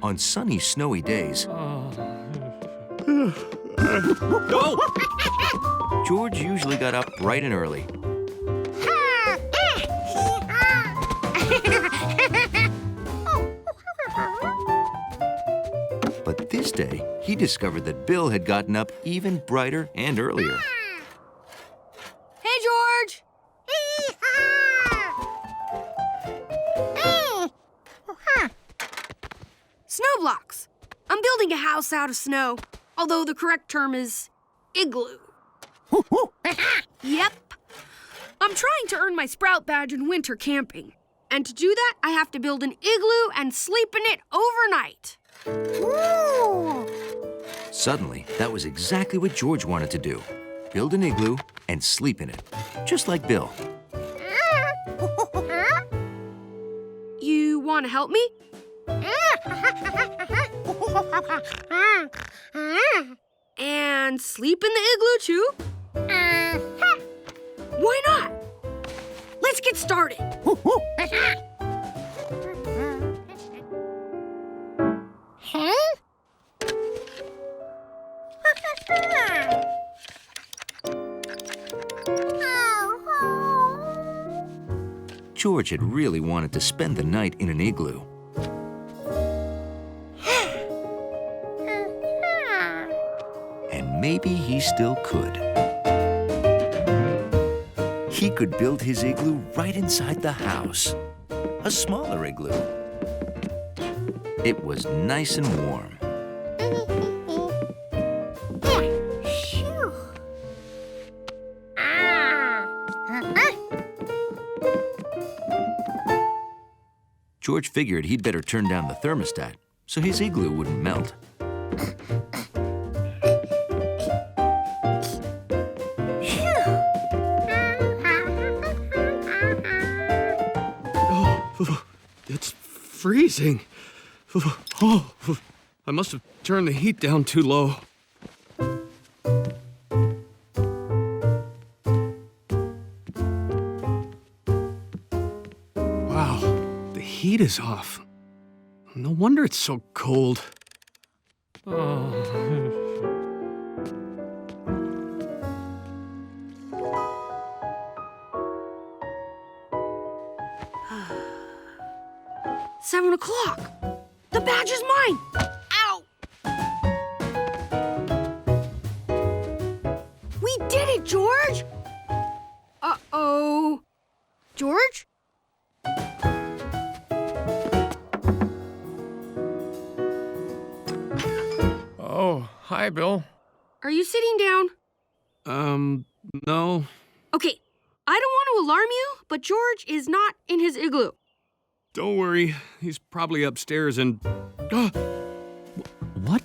On sunny, snowy days, George usually got up bright and early. But this day, he discovered that Bill had gotten up even brighter and earlier. Hey, George! Snow blocks. I'm building a house out of snow, although the correct term is igloo. Yep. I'm trying to earn my Sprout badge in winter camping. And to do that, I have to build an igloo and sleep in it overnight. Ooh. Suddenly, that was exactly what George wanted to do. Build an igloo and sleep in it, just like Bill. You want to help me? And sleep in the igloo, too? Why not? Let's get started. George had really wanted to spend the night in an igloo. And maybe he still could. He could build his igloo right inside the house. A smaller igloo. It was nice and warm. George figured he'd better turn down the thermostat so his igloo wouldn't melt. Oh, it's freezing. Oh, I must have turned the heat down too low. Wow, the heat is off. No wonder it's so cold. Oh. 7 o'clock. The badge is mine. Ow! We did it, George! Uh-oh. George? Oh, hi, Bill. Are you sitting down? No. Okay, I don't want to alarm you, but George is not in his igloo. Don't worry. He's probably upstairs and... What?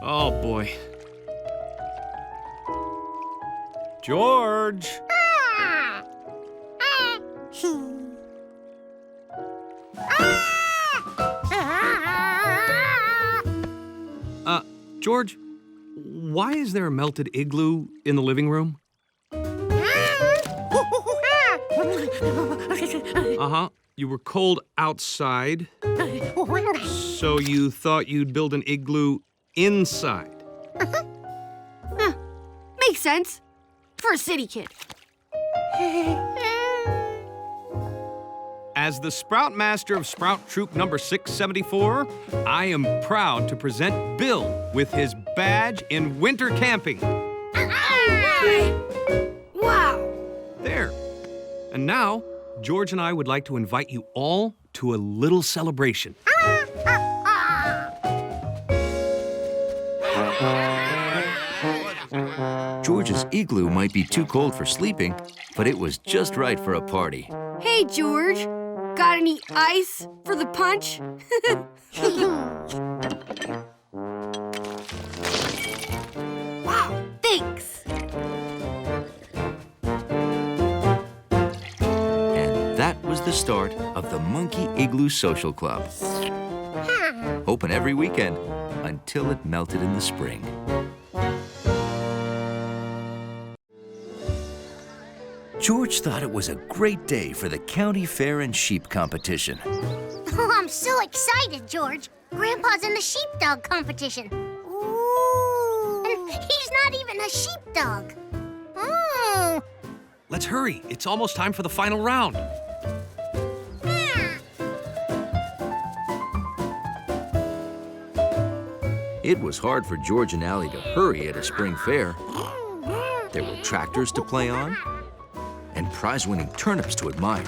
Oh, boy. George! George, why is there a melted igloo in the living room? Uh-huh. You were cold outside, so you thought you'd build an igloo inside. Makes sense. For a city kid. As the Sprout Master of Sprout Troop number 674, I am proud to present Bill with his badge in winter camping. Wow! There. And now, George and I would like to invite you all to a little celebration. George's igloo might be too cold for sleeping, but it was just right for a party. Hey, George. Got any ice for the punch? Wow, thanks. And that was the start of the Monkey Igloo Social Club. Open every weekend until it melted in the spring. George thought it was a great day for the county fair and sheep competition. Oh, I'm so excited, George. Grandpa's in the sheepdog competition. Ooh. And he's not even a sheepdog. Oh. Let's hurry. It's almost time for the final round. It was hard for George and Allie to hurry at a spring fair. There were tractors to play on and prize-winning turnips to admire.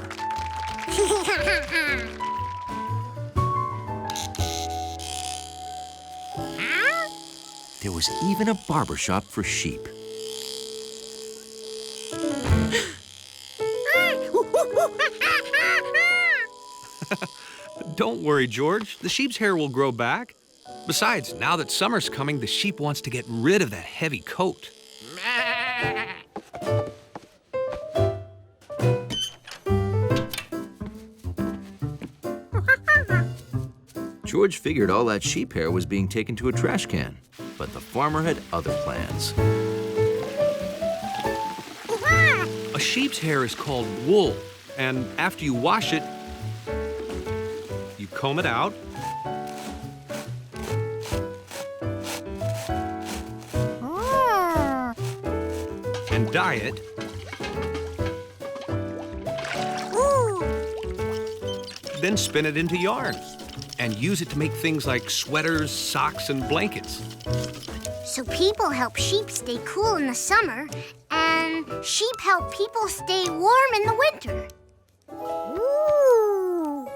There was even a barber shop for sheep. Don't worry, George. The sheep's hair will grow back. Besides, now that summer's coming, the sheep wants to get rid of that heavy coat. George figured all that sheep hair was being taken to a trash can, but the farmer had other plans. A sheep's hair is called wool, and after you wash it, you comb it out, and dye it. Then spin it into yarn and use it to make things like sweaters, socks, and blankets. So people help sheep stay cool in the summer, and sheep help people stay warm in the winter. Ooh.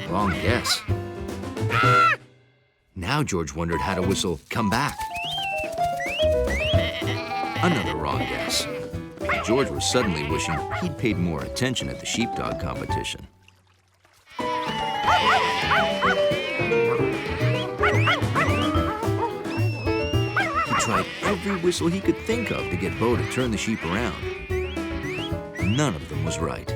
Wrong guess. Now George wondered how to whistle, "Come back." Another wrong guess. George was suddenly wishing he'd paid more attention at the sheepdog competition. He tried every whistle he could think of to get Bo to turn the sheep around. None of them was right.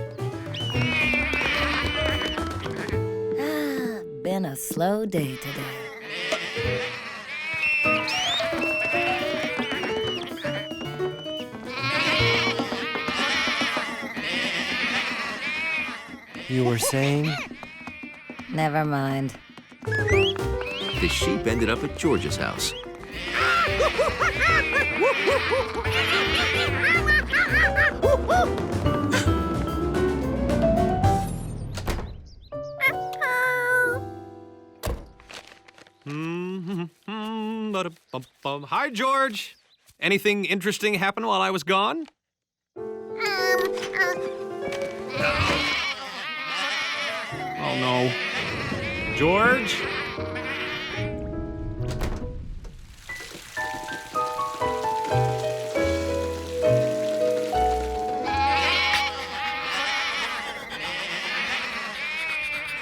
Been a slow day today. You were saying? Never mind. The sheep ended up at George's house. Hi, George. Anything interesting happen while I was gone? Oh, no. George?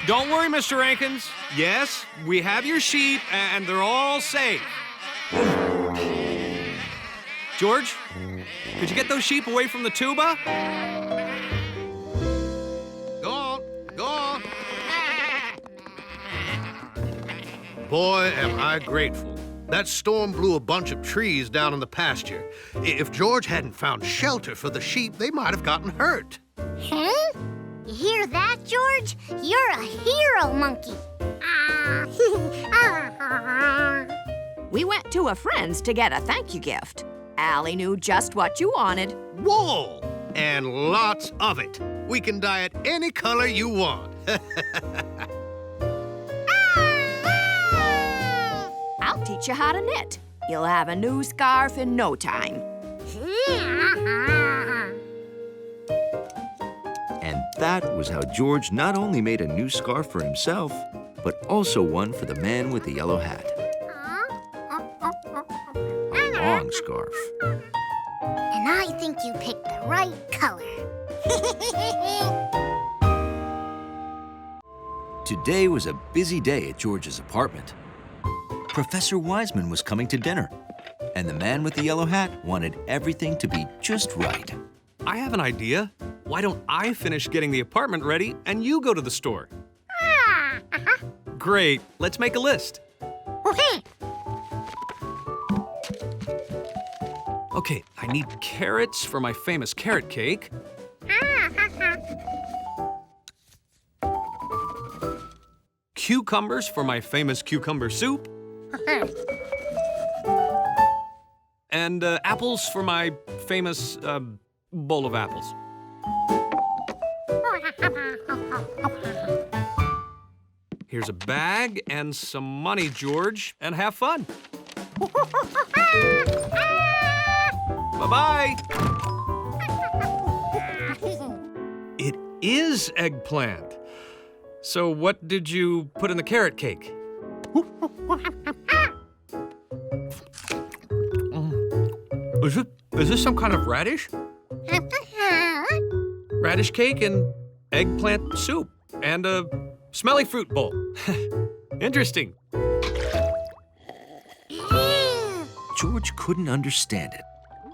Don't worry, Mr. Rankins. Yes, we have your sheep, and they're all safe. George, could you get those sheep away from the tuba? Go on, go on. Boy, am I grateful. That storm blew a bunch of trees down in the pasture. If George hadn't found shelter for the sheep, they might have gotten hurt. Huh? You hear that, George? You're a hero, monkey. We went to a friend's to get a thank you gift. Allie knew just what you wanted. Wool! And lots of it. We can dye it any color you want. I'll teach you how to knit. You'll have a new scarf in no time. And that was how George not only made a new scarf for himself, but also one for the man with the yellow hat. A long scarf. And I think you picked the right color. Today was a busy day at George's apartment. Professor Wiseman was coming to dinner, and the man with the yellow hat wanted everything to be just right. I have an idea. Why don't I finish getting the apartment ready and you go to the store? Great. Let's make a list. Okay. Okay, I need carrots for my famous carrot cake. Cucumbers for my famous cucumber soup. And apples for my famous bowl of apples. Here's a bag and some money, George, and have fun. Bye-bye. It is eggplant. So what did you put in the carrot cake? Is this some kind of radish? Radish cake and eggplant soup and a smelly fruit bowl. Interesting. George couldn't understand it.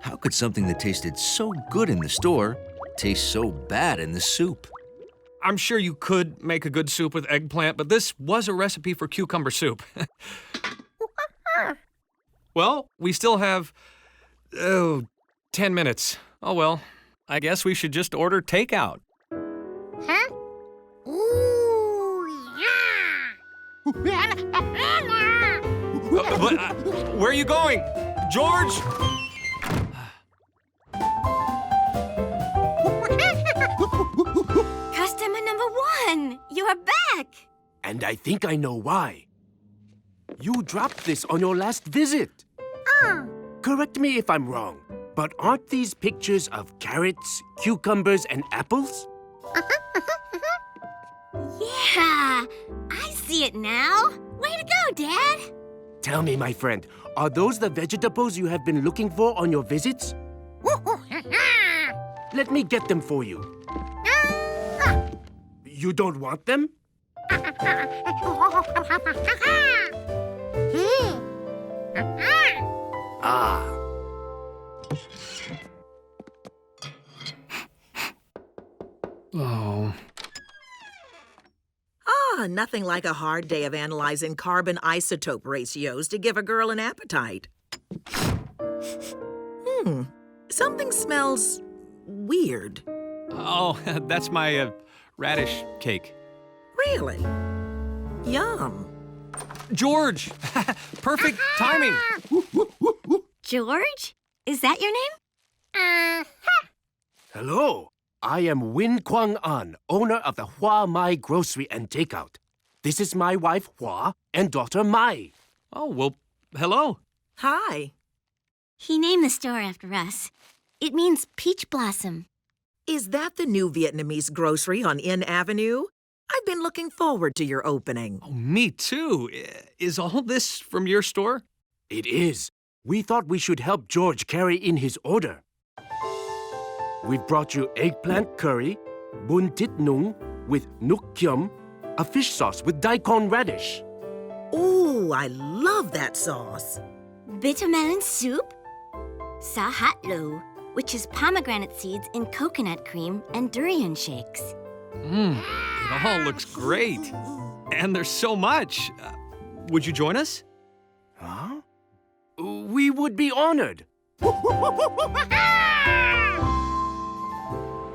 How could something that tasted so good in the store taste so bad in the soup? I'm sure you could make a good soup with eggplant, but this was a recipe for cucumber soup. Well, we still have, 10 minutes. Oh well, I guess we should just order takeout. Huh? Ooh, yeah! Where are you going? George! Customer number 1, you are back. And I think I know why. You dropped this on your last visit. Correct me if I'm wrong, but aren't these pictures of carrots, cucumbers, and apples? Yeah, I see it now. Way to go, Dad. Tell me, my friend, are those the vegetables you have been looking for on your visits? Let me get them for you. You don't want them? Ah. Oh. Nothing like a hard day of analyzing carbon isotope ratios to give a girl an appetite. Something smells weird. Oh, that's my radish cake. Really? Yum. George! Perfect timing! George? Is that your name? Hello. I am Win Kwang An, owner of the Hua Mai Grocery and Takeout. This is my wife, Hua, and daughter, Mai. Oh, well, hello. Hi. He named the store after us. It means peach blossom. Is that the new Vietnamese grocery on Inn Avenue? I've been looking forward to your opening. Oh, me too. Is all this from your store? It is. We thought we should help George carry in his order. We've brought you eggplant curry, bun tit nung with nuk kyum, a fish sauce with daikon radish. Ooh, I love that sauce. Bitter melon soup. Sa hat lo, which is pomegranate seeds in coconut cream and durian shakes. It all looks great. And there's so much. Would you join us? Huh? We would be honored.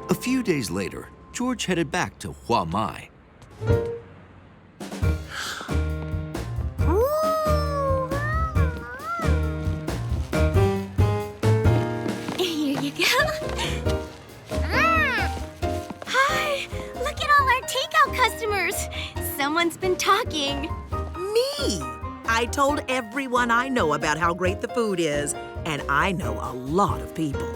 A few days later, George headed back to Hua Mai. Here you go. Hi, look at all our takeout customers. Someone's been talking. Me! I told everyone I know about how great the food is, and I know a lot of people.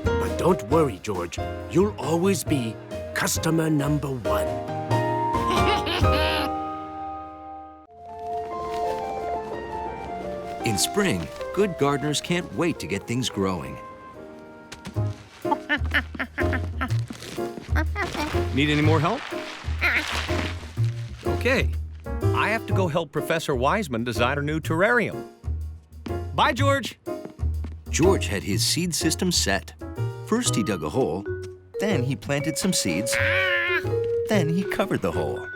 But don't worry, George. You'll always be customer number 1. In spring, good gardeners can't wait to get things growing. Need any more help? Okay. I have to go help Professor Wiseman design her new terrarium. Bye, George. George had his seed system set. First, he dug a hole. Then he planted some seeds. Then he covered the hole.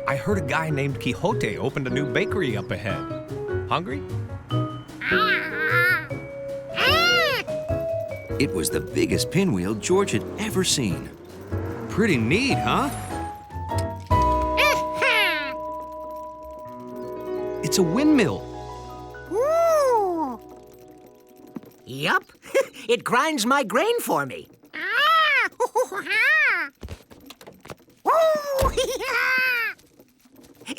I heard a guy named Quixote opened a new bakery up ahead. Hungry? It was the biggest pinwheel George had ever seen. Pretty neat, huh? It's a windmill. Ooh. Yup. It grinds my grain for me.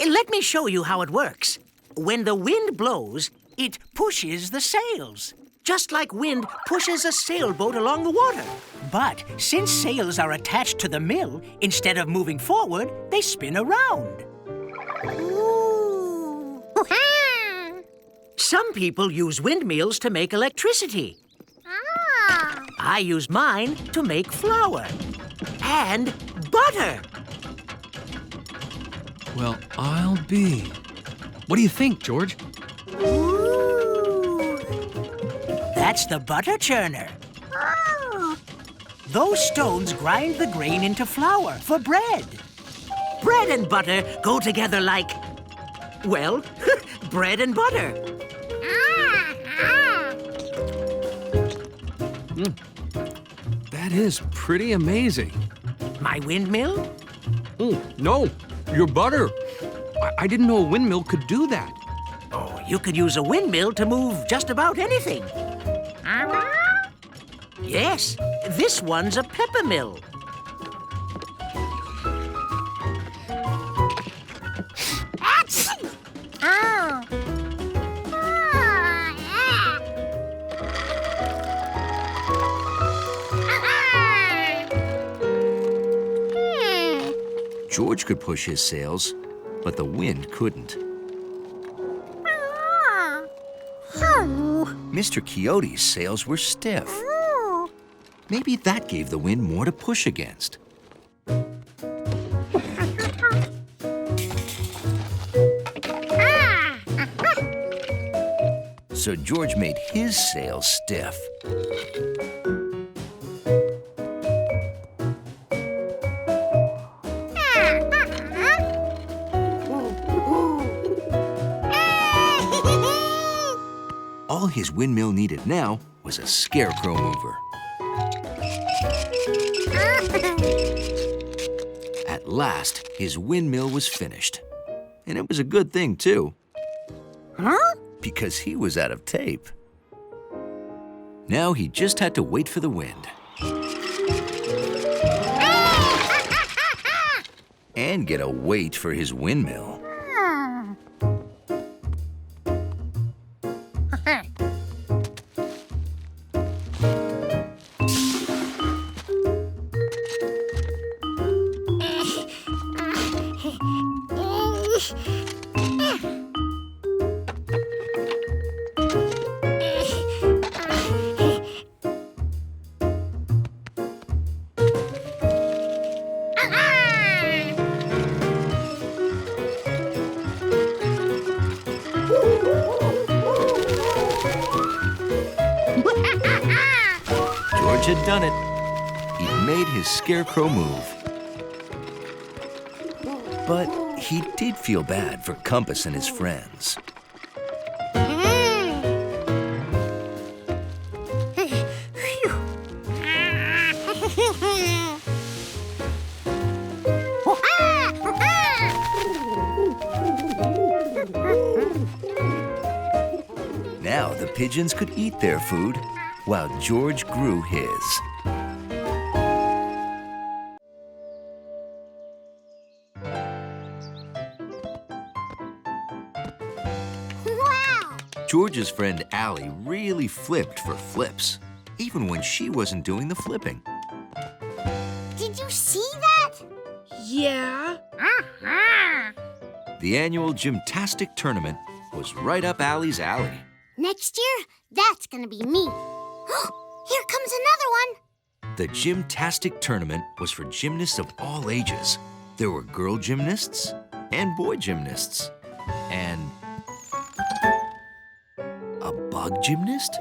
Let me show you how it works. When the wind blows, it pushes the sails, just like wind pushes a sailboat along the water. But since sails are attached to the mill, instead of moving forward, they spin around. Ooh. Some people use windmills to make electricity. Ah. I use mine to make flour and butter. Well, I'll be. What do you think, George? Ooh. That's the butter churner. Oh. Those stones grind the grain into flour for bread. Bread and butter go together like, well, bread and butter. That is pretty amazing. My windmill? No, your butter. I didn't know a windmill could do that. Oh, you could use a windmill to move just about anything. Yes, this one's a pepper mill. Oh. George could push his sails, but the wind couldn't. Mr. Quixote's sails were stiff. Maybe that gave the wind more to push against. So George made his sails stiff. All his windmill needed now was a scarecrow mover. At last, his windmill was finished. And it was a good thing, too. Huh? Because he was out of tape. Now he just had to wait for the wind. And get a weight for his windmill. George had done it. He'd made his scarecrow move. But he did feel bad for Compass and his friends. Now the pigeons could eat their food while George grew his. Wow! George's friend Allie really flipped for flips, even when she wasn't doing the flipping. Did you see that? Yeah. The annual Gymtastic tournament was right up Allie's alley. Next year, that's gonna be me. Here comes another one. The Gymtastic tournament was for gymnasts of all ages. There were girl gymnasts and boy gymnasts. And a bug gymnast?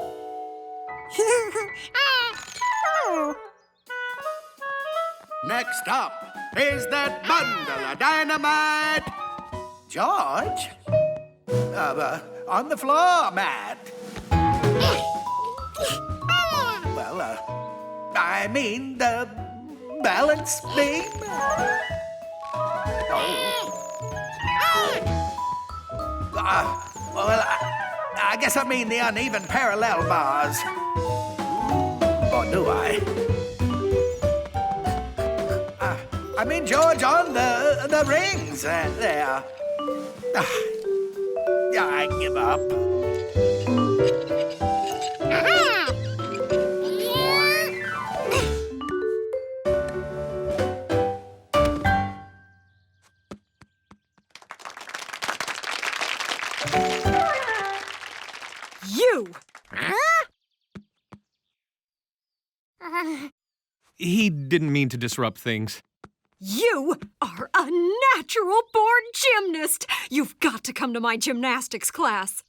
Next up is that bundle of dynamite. George? On the floor, Matt. Well, I mean the balance beam. Well, I guess I mean the uneven parallel bars. Or do I? I mean, George, on the rings there. Yeah, I give up. You! He didn't mean to disrupt things. You are a natural-born gymnast. You've got to come to my gymnastics class.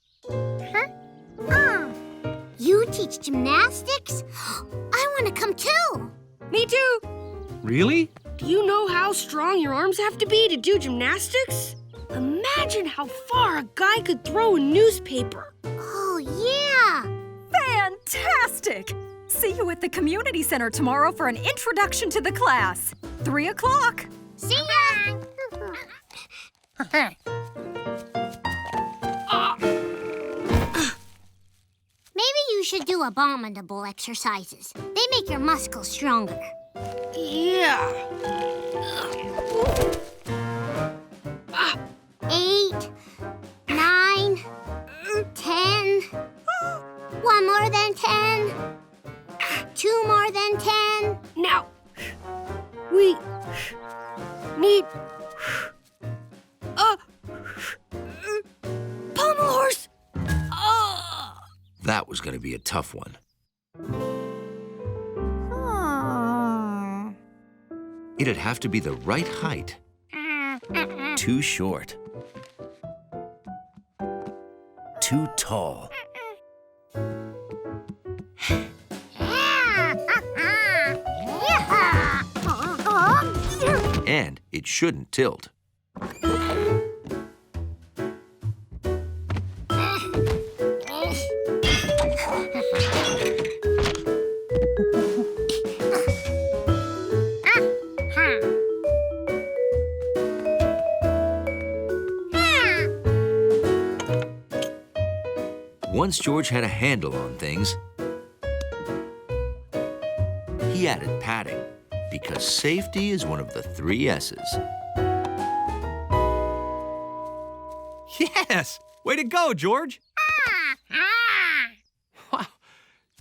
You teach gymnastics? I want to come too. Me too. Really? Do you know how strong your arms have to be to do gymnastics? Imagine how far a guy could throw a newspaper. Oh, yeah. Fantastic! See you at the community center tomorrow for an introduction to the class. 3 o'clock. See ya. Maybe you should do abominable exercises. They make your muscles stronger. Yeah. 8, 9, 10. 1 more than 10. 2 more than 10. Now, we need a pommel horse. That was going to be a tough one. It'd have to be the right height. Too short. Too tall. And it shouldn't tilt. Once George had a handle on things, he added padding, because safety is one of the 3 S's. Yes! Way to go, George! Wow,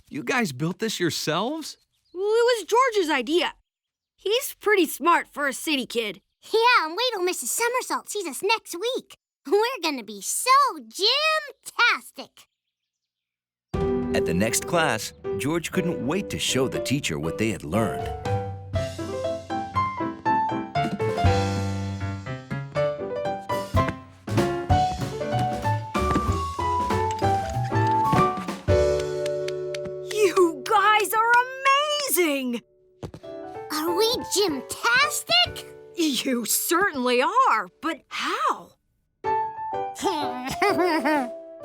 you guys built this yourselves? Well, it was George's idea. He's pretty smart for a city kid. Yeah, and wait till Mrs. Somersault sees us next week. We're gonna be so gymtastic. At the next class, George couldn't wait to show the teacher what they had learned. You guys are amazing! Are we gymtastic? You certainly are, but how?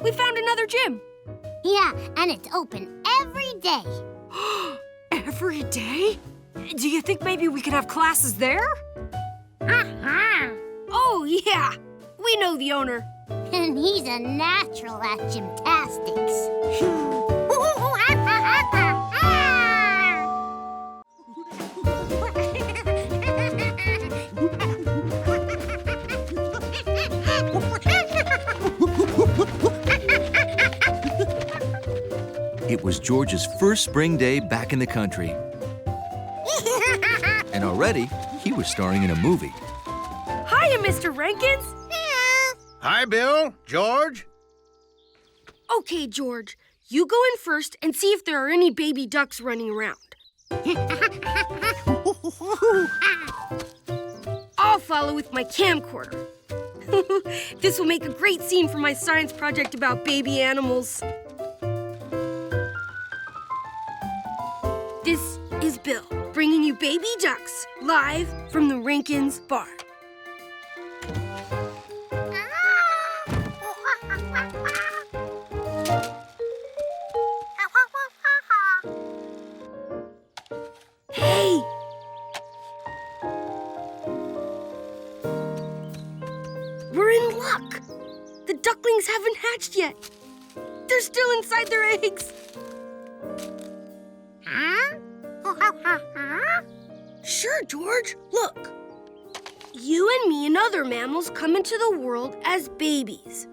We found another gym. Yeah, and it's open every day. Every day? Do you think maybe we could have classes there? Oh, yeah. We know the owner. And he's a natural at gymnastics. It was George's first spring day back in the country. And already, he was starring in a movie. Hiya, Mr. Rankins. Hi, Bill. George. Okay, George. You go in first and see if there are any baby ducks running around. I'll follow with my camcorder. This will make a great scene for my science project about baby animals. is Bill, bringing you baby ducks, live from the Rankin's barn. Hey! We're in luck. The ducklings haven't hatched yet. They're still inside their eggs. Sure, George. Look. You and me and other mammals come into the world as babies.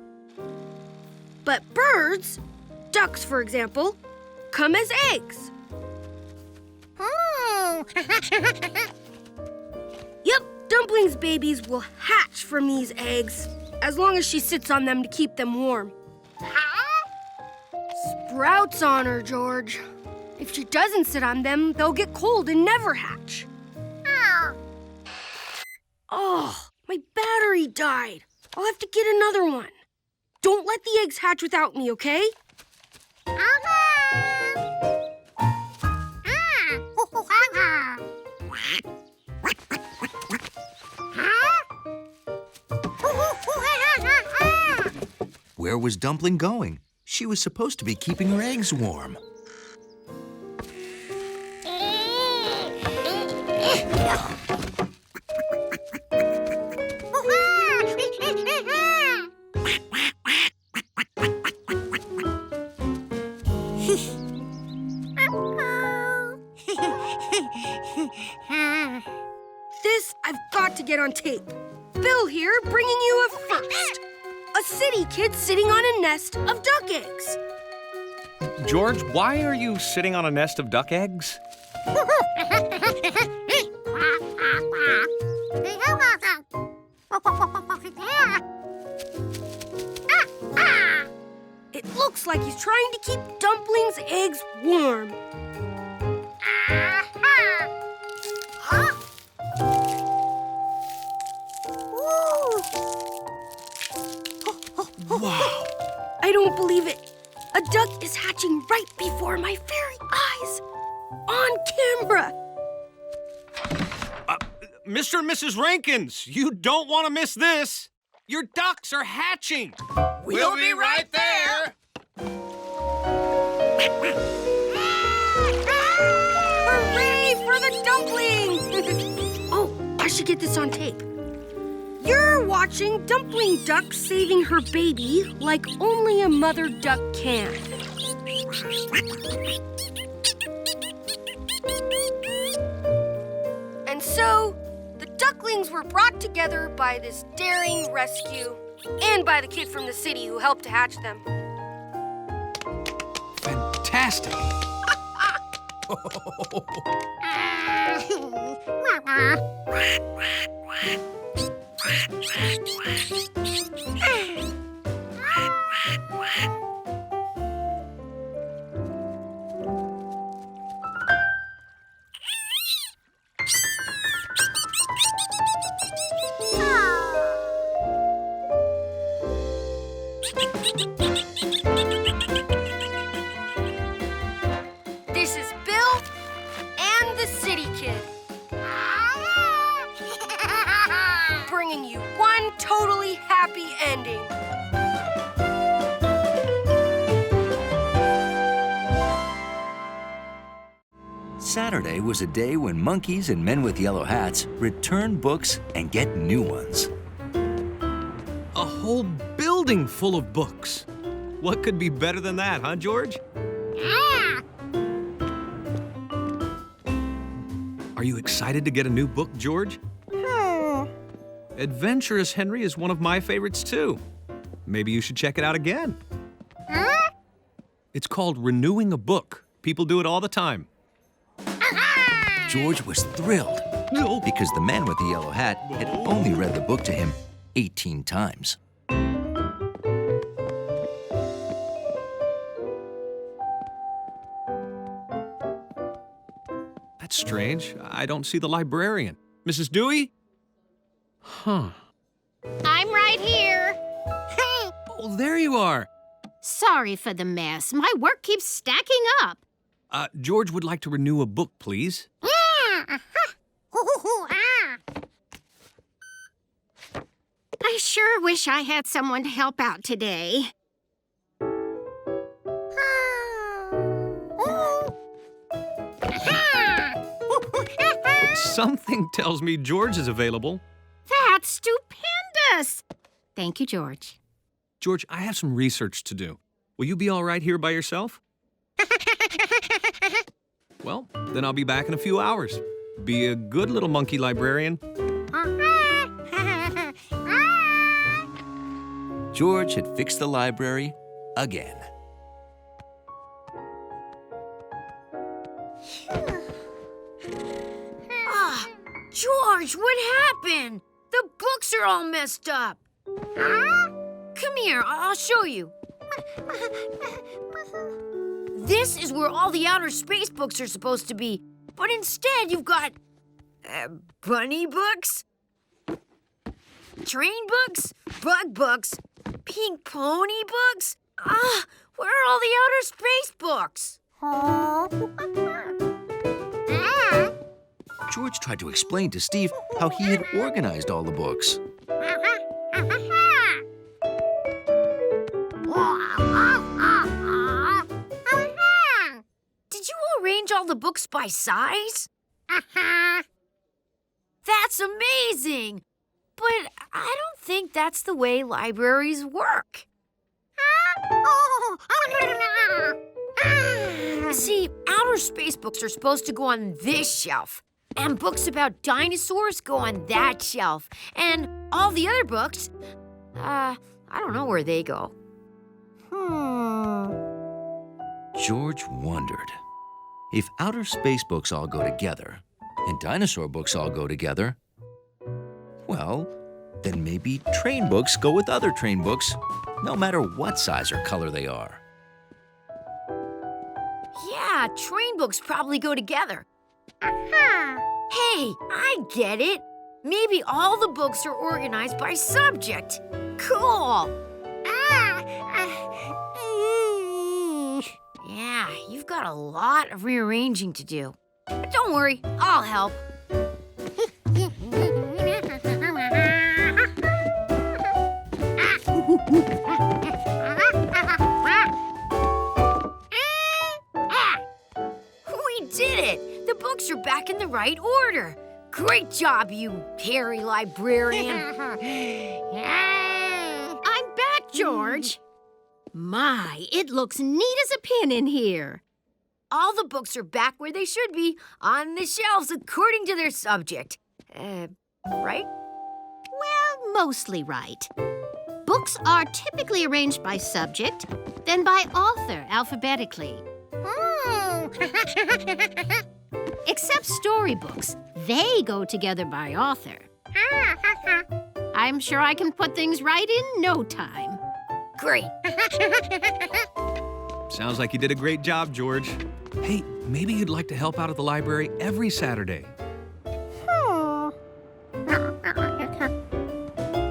But birds, ducks for example, come as eggs. Yep, Dumpling's babies will hatch from these eggs as long as she sits on them to keep them warm. Sprouts on her, George. If she doesn't sit on them, they'll get cold and never hatch. Oh, my battery died. I'll have to get another one. Don't let the eggs hatch without me, okay? Where was Dumpling going? She was supposed to be keeping her eggs warm. This I've got to get on tape. Bill here bringing you a first. A city kid sitting on a nest of duck eggs. George, why are you sitting on a nest of duck eggs? It looks like he's trying to keep Dumpling's eggs warm. Wow! I don't believe it. A duck is hatching right before my very eyes. On camera. Mr. and Mrs. Rankins, you don't want to miss this. Your ducks are hatching. We'll be right there. Hooray for the dumpling! Oh, I should get this on tape. You're watching Dumpling Duck saving her baby like only a mother duck can. And so, the ducklings were brought together by this daring rescue and by the kid from the city who helped to hatch them. Fantastic. This is Bill and the City Kid. Bringing you one totally happy ending. Saturday was a day when monkeys and men with yellow hats return books and get new ones. A whole building full of books. What could be better than that, huh, George? Are you excited to get a new book, George? Adventurous Henry is one of my favorites, too. Maybe you should check it out again. It's called Renewing a Book. People do it all the time. George was thrilled because the man with the yellow hat had only read the book to him 18 times. That's strange. I don't see the librarian. Mrs. Dewey? Huh. I'm right here. Oh, there you are. Sorry for the mess. My work keeps stacking up. George would like to renew a book, please. I sure wish I had someone to help out today. Something tells me George is available. That's stupendous! Thank you, George. George, I have some research to do. Will you be all right here by yourself? Well, then I'll be back in a few hours. Be a good little monkey librarian. George had fixed the library again. George, what happened? The books are all messed up. Come here, I'll show you. This is where all the outer space books are supposed to be, but instead you've got bunny books, train books, bug books, pink pony books. Where are all the outer space books? George tried to explain to Steve how he had organized all the books. Did you arrange all the books by size? That's amazing! But I don't think that's the way libraries work. See, outer space books are supposed to go on this shelf, and books about dinosaurs go on that shelf, and all the other books, I don't know where they go. George wondered, if outer space books all go together and dinosaur books all go together, well, then maybe train books go with other train books, no matter what size or color they are. Yeah, train books probably go together. Hey, I get it. Maybe all the books are organized by subject. Cool. Yeah, you've got a lot of rearranging to do. But don't worry, I'll help. We did it! The books are back in the right order. Great job, you hairy librarian. I'm back, George. My, it looks neat as a pin in here. All the books are back where they should be, on the shelves according to their subject. Right? Well, mostly right. Books are typically arranged by subject, then by author alphabetically. Except storybooks. They go together by author. I'm sure I can put things right in no time. Great. Sounds like you did a great job, George. Hey, maybe you'd like to help out at the library every Saturday.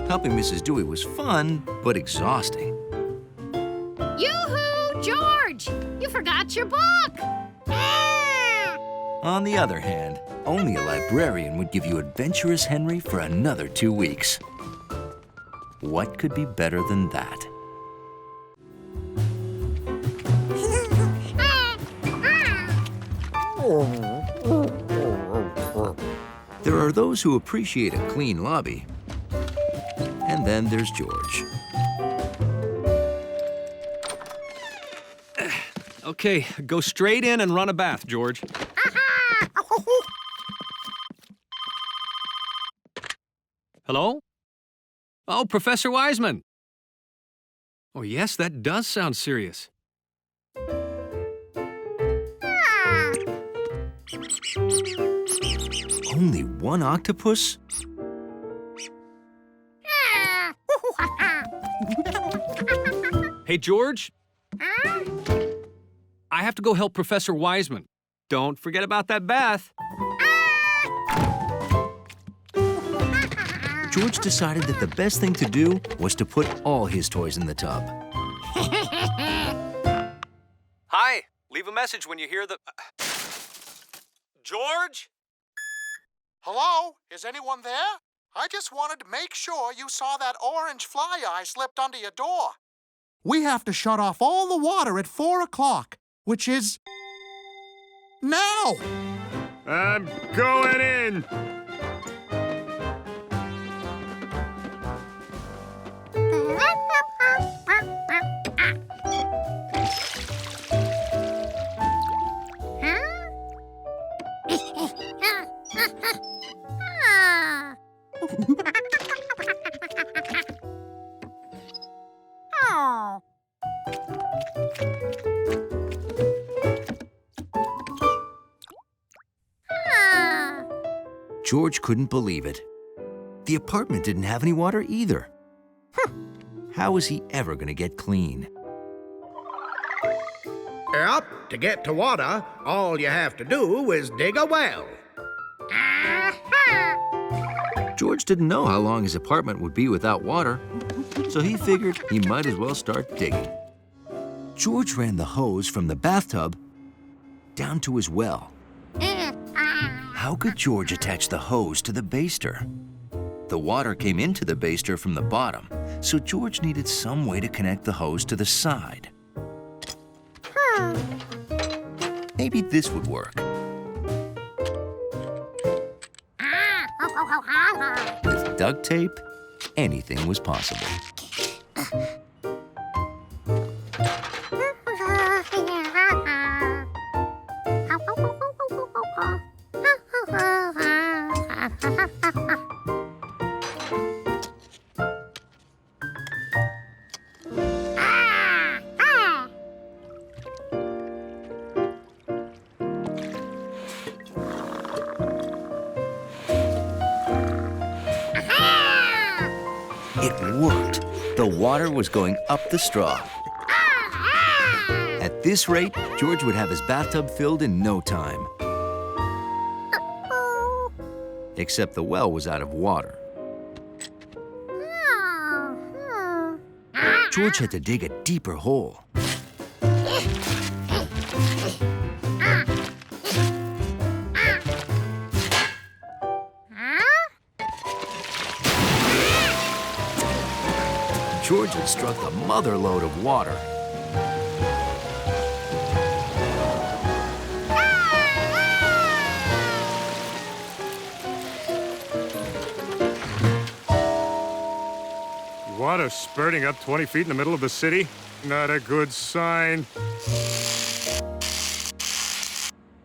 Helping Mrs. Dewey was fun, but exhausting. Yoo-hoo, George! You forgot your book! On the other hand, only a librarian would give you Adventurous Henry for another 2 weeks. What could be better than that? There are those who appreciate a clean lobby. And then there's George. Okay, go straight in and run a bath, George. Hello? Oh, Professor Wiseman. Oh, yes, that does sound serious. Only one octopus? Hey, George? I have to go help Professor Wiseman. Don't forget about that bath. George decided that the best thing to do was to put all his toys in the tub. Hi, leaving leave a message when you hear the... George? Hello? Is anyone there? I just wanted to make sure you saw that orange fly eye slipped under your door. We have to shut off all the water at 4 o'clock, which is... now! I'm going in. George couldn't believe it. The apartment didn't have any water either. How was he ever going to get clean? Yep, to get to water, all you have to do is dig a well. George didn't know how long his apartment would be without water, so he figured he might as well start digging. George ran the hose from the bathtub down to his well. How could George attach the hose to the baster? The water came into the baster from the bottom, so George needed some way to connect the hose to the side. Maybe this would work. With duct tape, anything was possible. It worked. The water was going up the straw. At this rate, George would have his bathtub filled in no time. Except the well was out of water. George had to dig a deeper hole. George had struck a mother load of water. Water spurting up 20 feet in the middle of the city? Not a good sign.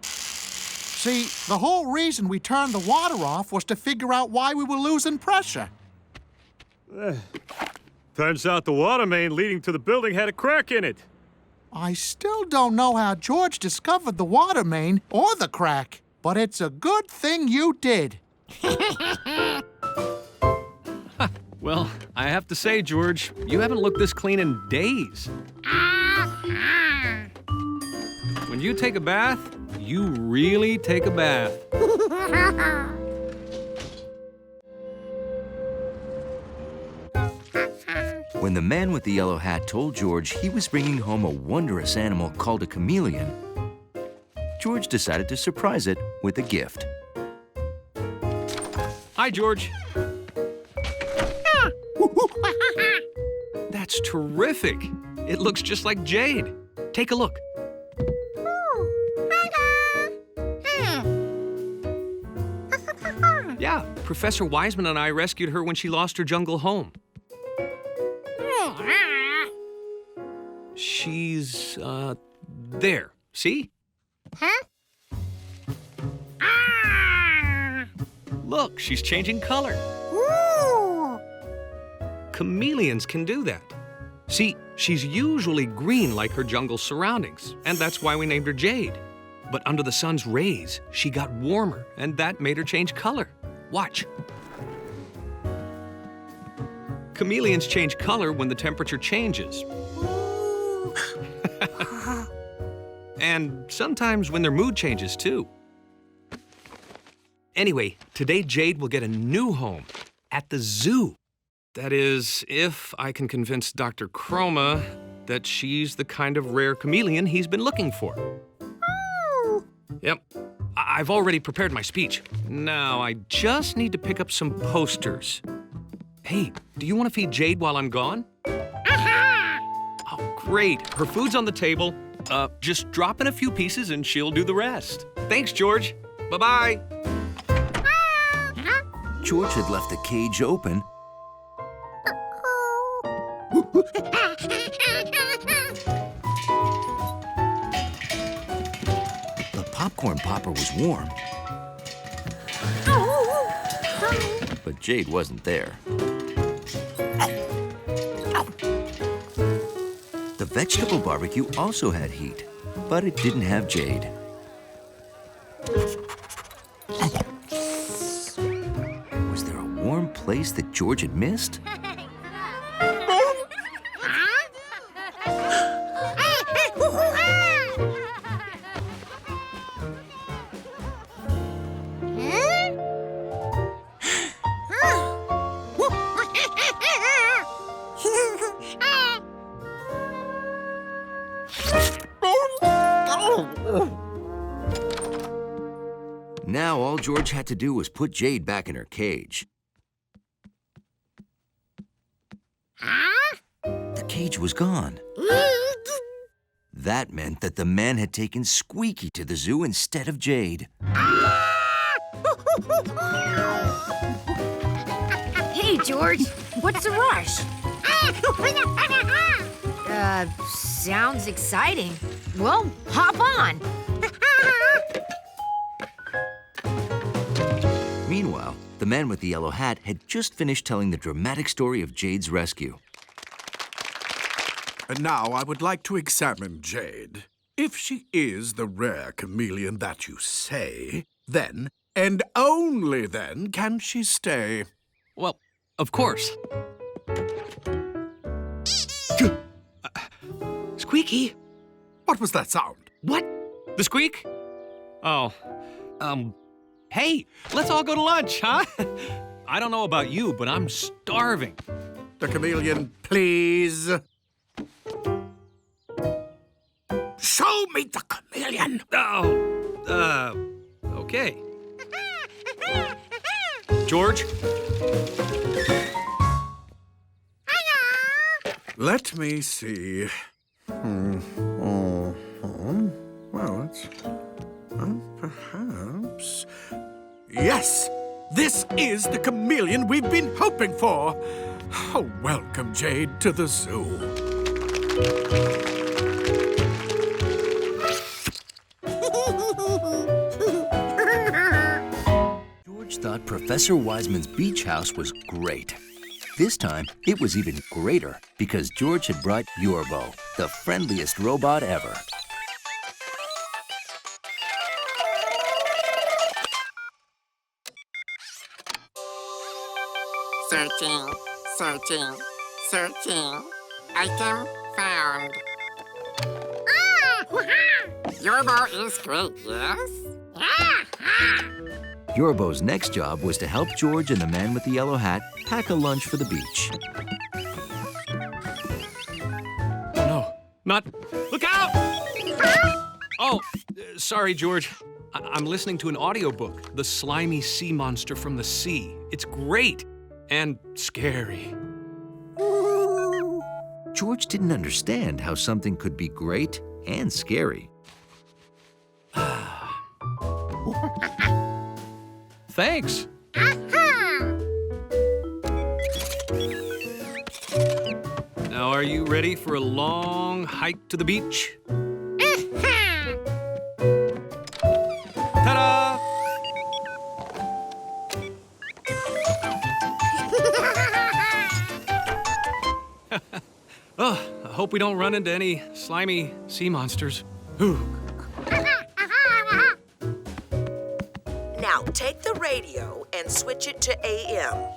See, the whole reason we turned the water off was to figure out why we were losing pressure. Turns out the water main leading to the building had a crack in it. I still don't know how George discovered the water main or the crack, but it's a good thing you did. Well, I have to say, George, you haven't looked this clean in days. When you take a bath, you really take a bath. When the man with the yellow hat told George he was bringing home a wondrous animal called a chameleon, George decided to surprise it with a gift. Hi, George. That's terrific. It looks just like Jade. Take a look. Yeah, Professor Wiseman and I rescued her when she lost her jungle home. She's, there. See? Huh? Look, she's changing color. Ooh! Chameleons can do that. See, she's usually green like her jungle surroundings, and that's why we named her Jade. But under the sun's rays, she got warmer, and that made her change color. Watch. Chameleons change color when the temperature changes. And sometimes when their mood changes, too. Anyway, today Jade will get a new home at the zoo. That is, if I can convince Dr. Chroma that she's the kind of rare chameleon he's been looking for. Yep. I've already prepared my speech. Now, I just need to pick up some posters. Hey, do you want to feed Jade while I'm gone? Oh, great. Her food's on the table. Just drop in a few pieces and she'll do the rest. Thanks, George. Bye-bye. George had left the cage open. The popcorn popper was warm. But Jade wasn't there. The vegetable barbecue also had heat, but it didn't have Jade. Was there a warm place that George had missed? Now all George had to do was put Jade back in her cage. The cage was gone. That meant that the man had taken Squeaky to the zoo instead of Jade. Hey, George, what's the rush? Sounds exciting. Well, hop on. Meanwhile, the man with the yellow hat had just finished telling the dramatic story of Jade's rescue. And now I would like to examine Jade. If she is the rare chameleon that you say, then, and only then, can she stay. Well, of course. Squeaky? What was that sound? What? The squeak? Oh, hey, let's all go to lunch, huh? I don't know about you, but I'm starving. The chameleon, please. Show me the chameleon. Oh, okay. George? Let me see. Well, it's... perhaps... Yes! This is the chameleon we've been hoping for! Oh, welcome, Jade, to the zoo. George thought Professor Wiseman's beach house was great. This time, it was even greater because George had brought Yorbo, the friendliest robot ever. Searching, searching, searching. Item found. Yorbo is great, yes? Yorbo's next job was to help George and the man with the yellow hat pack a lunch for the beach. No, not... Look out! Oh, sorry, George. I'm listening to an audiobook, The Slimy Sea Monster from the Sea. It's great and scary. George didn't understand how something could be great and scary. Thanks. Now, are you ready for a long hike to the beach? Ta-da! Oh, I hope we don't run into any slimy sea monsters. Whew. Now, take the radio and switch it to AM.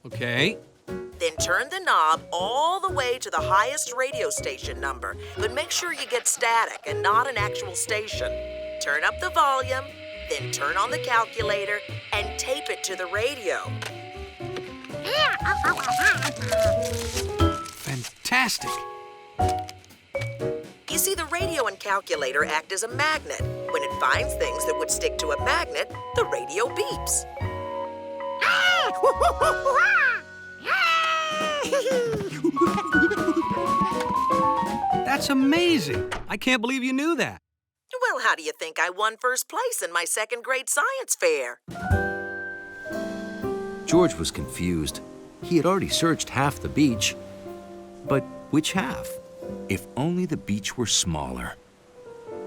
Okay. Then turn the knob all the way to the highest radio station number, but make sure you get static and not an actual station. Turn up the volume, then turn on the calculator and tape it to the radio. Fantastic. You see, the radio and calculator act as a magnet, When it finds things that would stick to a magnet, the radio beeps. That's amazing. I can't believe you knew that. Well, how do you think I won first place in my second grade science fair? George was confused. He had already searched half the beach. But which half? If only the beach were smaller.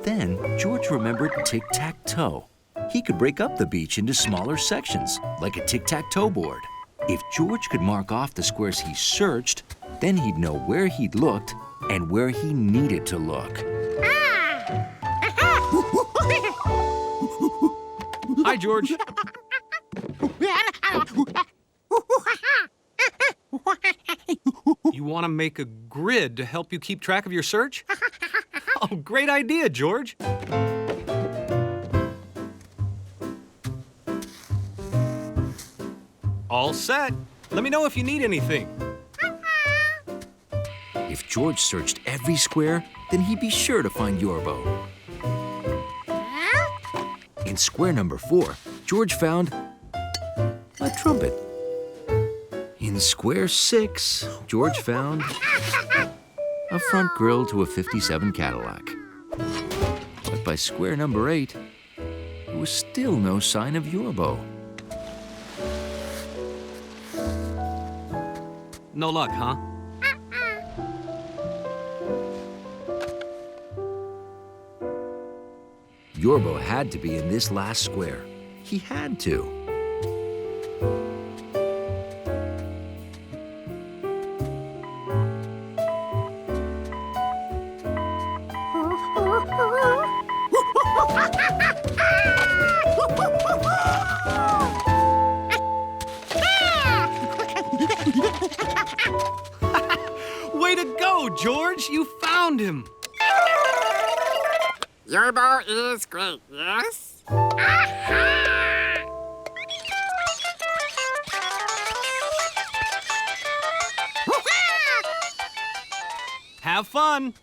Then George remembered tic-tac-toe. He could break up the beach into smaller sections, like a tic-tac-toe board. If George could mark off the squares he searched, then he'd know where he'd looked and where he needed to look. Hi, George. You want to make a grid to help you keep track of your search? Oh, great idea, George. All set. Let me know if you need anything. If George searched every square, then he'd be sure to find Yorbo. In square number 4, George found a trumpet. In square 6, George found a front grille to a 57 Cadillac. But by square number 8, there was still no sign of Yorbo. No luck, huh? Yorbo had to be in this last square. He had to. Way to go, George! You found him! Yorbo is great, yes? Have fun!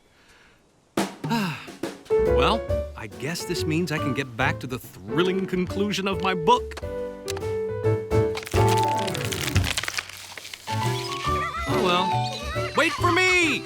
Well, I guess this means I can get back to the thrilling conclusion of my book. Oh well. Wait for me!